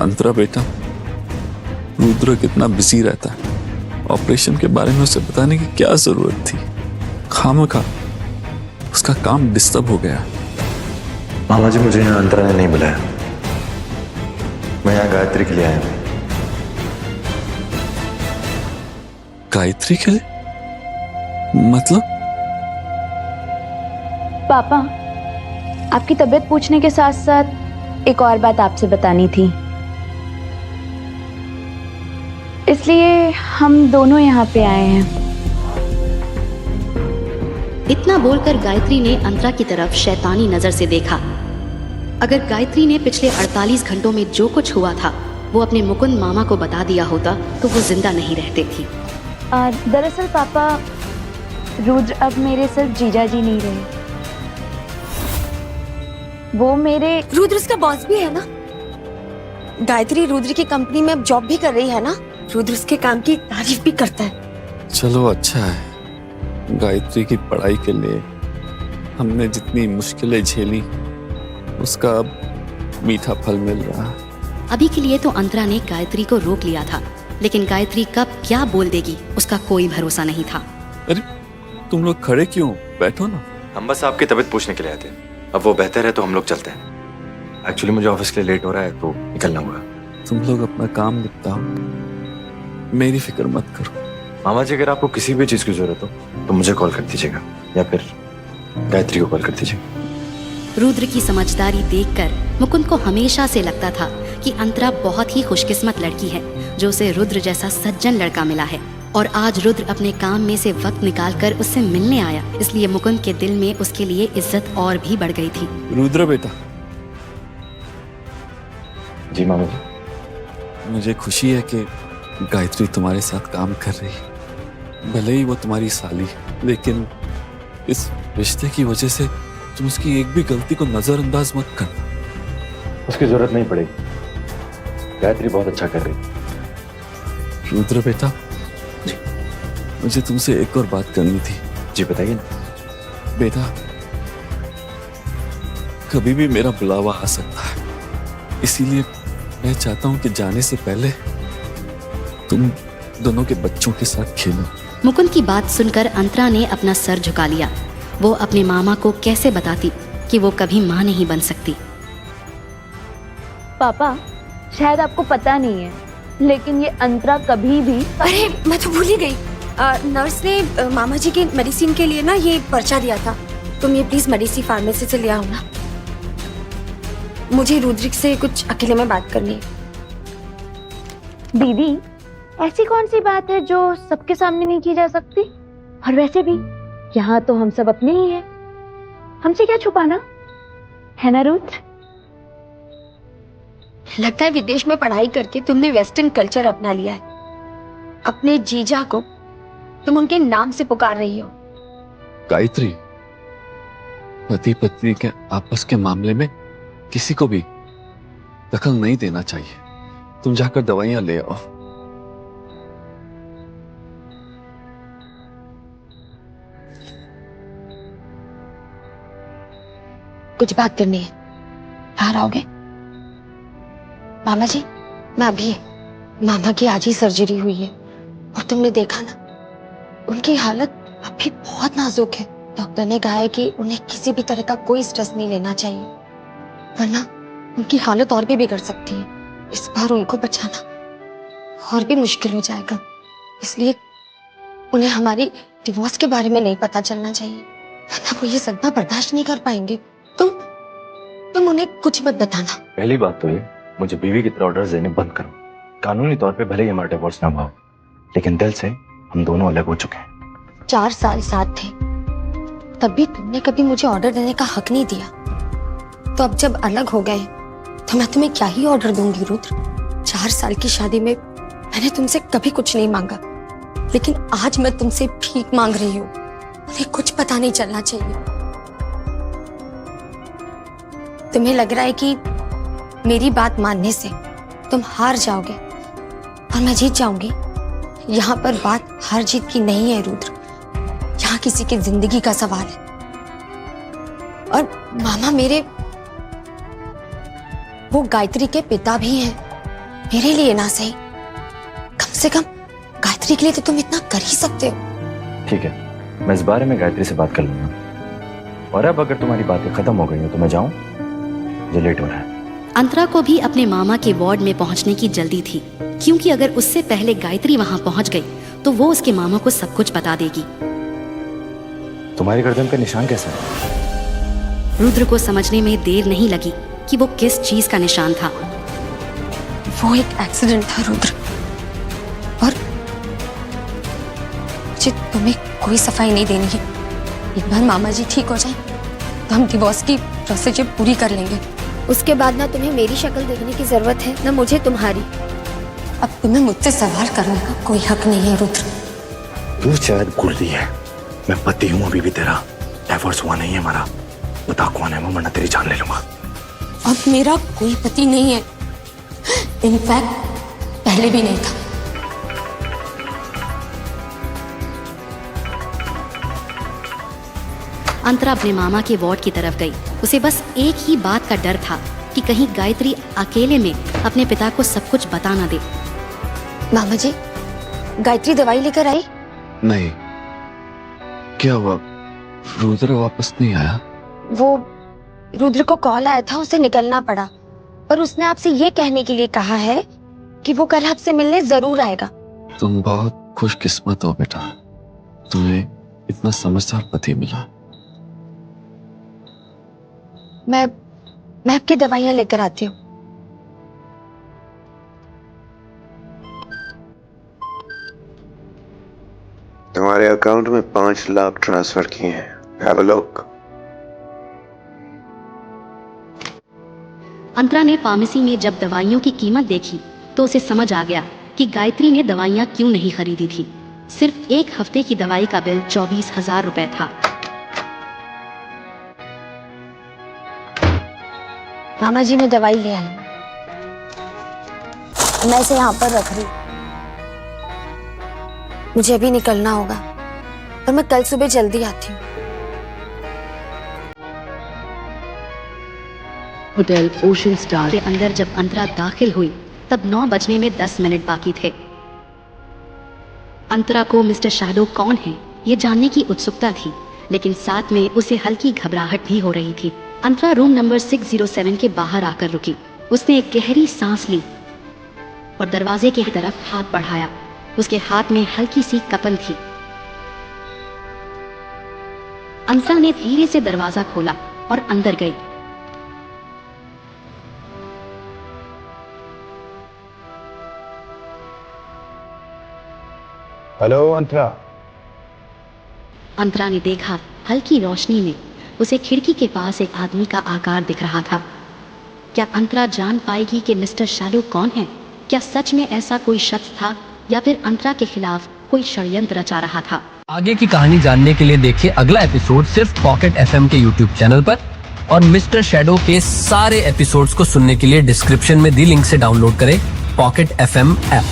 अंतरा बेटा, रुद्र कितना बिजी रहता है। ऑपरेशन के बारे में उसे बताने की क्या जरूरत थी। खामखा उसका काम डिस्टर्ब हो गया। मामा जी, मुझे यहाँ अंतरा ने नहीं बुलाया। मैं यहाँ गायत्री के लिए आया हूँ। गायत्री के लिए? मतलब? पापा, आपकी तबीयत पूछने के साथ साथ एक और बात आपसे बतानी थी, इसलिए हम दोनों यहाँ पे आए हैं। इतना बोलकर गायत्री ने अंतरा की तरफ शैतानी नजर से देखा। अगर गायत्री ने पिछले 48 घंटों में जो कुछ हुआ था वो अपने मुकुंद मामा को बता दिया होता तो वो जिंदा नहीं रहते थी। दरअसल पापा, रुद्र अब मेरे सिर्फ जीजा जी नहीं रहे, वो मेरे। रुद्र उसका बॉस भी है ना। गायत्री रुद्र की कंपनी में अब जॉब भी कर रही है ना। रुद्र उसके काम की तारीफ भी करता है। चलो अच्छा है, गायत्री की पढ़ाई के लिए हमने जितनी मुश्किलें झेली उसका अब मीठा फल मिल रहा है। अभी के लिए तो अंतरा ने गायत्री को रोक लिया था, लेकिन गायत्री कब क्या बोल देगी उसका कोई भरोसा नहीं था। अरे तुम लोग खड़े क्यों? बैठो ना। हम बस आपकी तबीयत पूछने के लिए आए थे। अब वो बेहतर है तो हम लोग चलते हैं। एक्चुअली मुझे ऑफिस के लिए लेट हो रहा है तो निकलना होगा। तुम लोग अपना काम निपटाओ, मेरी फिक्र मत करो। मामा जी, अगर आपको किसी भी चीज की जरूरत हो तो मुझे कॉल कर दीजिएगा या फिर गायत्री को कॉल कर दीजिएगा। रुद्र की समझदारी देखकर मुकुंद को हमेशा से लगता था कि अंतरा बहुत ही खुशकिस्मत लड़की है जो उसे रुद्र जैसा सज्जन लड़का मिला है। और आज रुद्र अपने काम में से वक्त निकालकर उससे मिलने आया, इसलिए मुकुंद के दिल में उसके लिए इज्जत और भी बढ़ गई थी। रुद्र बेटा। जी मामा जी। मुझे खुशी है कि गायत्री तुम्हारे साथ काम कर रही है। भले ही वो तुम्हारी साली है, लेकिन इस रिश्ते की वजह से तुम उसकी एक भी गलती को नजरअंदाज मत करना। उसकी जरूरत नहीं पड़ेगी। गायत्री बहुत अच्छा कर रही है। रुद्र बेटा, मुझे तुमसे एक और बात करनी थी। जी बताइए ना। बेटा, कभी भी मेरा बुलावा आ सकता है, इसीलिए मैं चाहता हूं कि जाने से पहले तुम दोनों के बच्चों के साथ खेलो। मुकुंद की बात सुनकर अंतरा ने अपना सर झुका लिया। वो अपने मामा को कैसे बताती कि वो कभी माँ नहीं बन सकती। पापा, शायद आपको पता नहीं है, लेकिन ये अंतरा कभी भी। अरे मैं तो भूल ही गई। नर्स ने मामा जी के मेडिसिन के लिए ना ये पर्चा दिया था। तुम ये प्लीज मेडिसिन फार्मेसी से ले आओ ना। मुझे रुद्र से कुछ अकेले में बात करनी है। दीदी, ऐसी कौन सी बात है जो सबके सामने नहीं की जा सकती? और वैसे भी यहाँ तो हम सब अपने ही हैं, हमसे क्या छुपाना, है ना रुद्र? लगता है विदेश में पढ़ाई करके तुमने वेस्टर्न कल्चर अपना लिया है। अपने जीजा को तुम उनके नाम से पुकार रही हो। गायत्री, पति पत्नी के आपस के मामले में किसी को भी दखल नहीं देना चाहिए। तुम जाकर दवाइयां ले आओ। कुछ बात करनी है, बाहर आओगे? मामा जी, मैं अभी, मामा की आज ही सर्जरी हुई है और तुमने देखा ना, उनकी हालत अभी बहुत नाजुक है। डॉक्टर ने कहा है कि उन्हें किसी भी तरह का कोई स्ट्रेस नहीं लेना चाहिए, वरना उनकी हालत और भी बिगड़ सकती है। इस बार उनको बचाना और भी मुश्किल हो जाएगा, इसलिए उन्हें हमारी डिवोर्स के बारे में नहीं पता चलना चाहिए, वरना वो ये सदमा बर्दाश्त नहीं कर पाएंगे। तुम उन्हें कुछ मत बताना। पहली बात तो ये, मुझे बीवी की तरह ऑर्डर देने बंद करो। कानूनी तौर पे भले ही हमारा डिवोर्स ना हुआ हो, लेकिन दिल से हम दोनों अलग हो चुके हैं। 4 साल साथ थे, तब भी तुमने कभी मुझे ऑर्डर देने का हक नहीं दिया। तो अब जब अलग हो गए तो मैं तुम्हें क्या ही ऑर्डर दूंगी रुद्र? 4 साल की शादी में मैंने तुमसे कभी कुछ नहीं मांगा, लेकिन आज मैं तुमसे भीख मांग रही हूँ। मुझे कुछ पता नहीं चलना चाहिए। तुम्हें लग रहा है कि मेरी बात मानने से तुम हार जाओगे और मैं जीत जाऊंगी। यहाँ पर बात हार जीत की नहीं है रुद्र, यहाँ किसी की जिंदगी का सवाल है। और मामा मेरे, वो गायत्री के पिता भी हैं। मेरे लिए ना सही, कम से कम गायत्री के लिए तो तुम इतना कर ही सकते हो। ठीक है, मैं इस बारे में गायत्री से बात कर लूंगा। और अब अगर तुम्हारी बातें खत्म हो गई हो तो मैं जाऊं, मुझे लेट हो रहा है। अंतरा को भी अपने मामा के वार्ड में पहुंचने की जल्दी थी, क्योंकि अगर उससे पहले गायत्री वहां पहुंच गई तो वो उसके मामा को सब कुछ बता देगी। तुम्हारी गर्दन का निशान कैसा है? रुद्र को समझने में देर नहीं लगी कि वो किस चीज का निशान था। वो एक एक्सीडेंट था रुद्र, और मुझे तुम्हें कोई सफाई नहीं देनी है। एक बार मामा जी ठीक हो जाए तो हम डिवोर्स की प्रोसीजर पूरी कर लेंगे। उसके बाद ना तुम्हें मेरी शक्ल देखने की जरूरत है ना मुझे तुम्हारी। अब तुम्हें मुझसे सवाल करने का कोई हक नहीं है रुद्र। तू शायद भूल रही है, मैं पति हूँ, अभी भी तेरा डिवोर्स हुआ नहीं है हमारा। बता कौन है वो, वरना तेरी जान ले लूंगा। अब मेरा कोई पति नहीं है, इनफैक्ट पहले भी नहीं था। अंतरा अपने मामा के वार्ड की तरफ गई। उसे बस एक ही बात का डर था कि कहीं गायत्री अकेले में अपने पिता को सब कुछ बता ना दे। मामा जी, गायत्री दवाई लेकर आई? नहीं, क्या हुआ? रुद्र वापस नहीं आया? वो रुद्र को कॉल आया था, उसे निकलना पड़ा, पर उसने आपसे ये कहने के लिए कहा है कि वो कल आपसे मिलने जरूर आएगा। तुम बहुत खुशकिस्मत हो बेटा, तुम्हें इतना समझदार पति मिला। मैं आपकी दवाइयां लेकर आती हूँ। तुम्हारे अकाउंट में 5 लाख ट्रांसफर किए हैं। Have a look. अंतरा ने फार्मेसी में जब दवाइयों की कीमत देखी तो उसे समझ आ गया कि गायत्री ने दवाइयाँ क्यों नहीं खरीदी थी। सिर्फ 1 हफ्ते की दवाई का बिल 24,000 रुपए था। मामा जी, मैं दवाई ले आई, मैं इसे यहाँ पर रख रही। मुझे अभी निकलना होगा और मैं कल सुबह जल्दी आती हूँ। होटल ओशन स्टार के अंदर जब अंतरा दाखिल हुई तब 9 बजने में 10 मिनट बाकी थे। अंतरा को मिस्टर शैडो कौन है ये जानने की उत्सुकता थी, लेकिन साथ में उसे हल्की घबराहट भी हो रही थी। अंतरा रूम नंबर 607 के बाहर आकर रुकी। उसने एक गहरी सांस ली और दरवाजे की तरफ हाथ बढ़ाया। उसके हाथ में हल्की सी कपन थी। अंतरा ने धीरे से दरवाजा खोला और अंदर गई। हेलो अंतरा। अंतरा ने देखा हल्की रोशनी में उसे खिड़की के पास एक आदमी का आकार दिख रहा था। क्या अंतरा जान पाएगी कि मिस्टर शैडो कौन है? क्या सच में ऐसा कोई शख्स था या फिर अंतरा के खिलाफ कोई षड्यंत्र रचा रहा था? आगे की कहानी जानने के लिए देखिए अगला एपिसोड सिर्फ पॉकेट एफएम के यूट्यूब चैनल पर, और मिस्टर शैडो के सारे एपिसोड्स को सुनने के लिए डिस्क्रिप्शन में दी लिंक से डाउनलोड करें पॉकेट एफएम ऐप।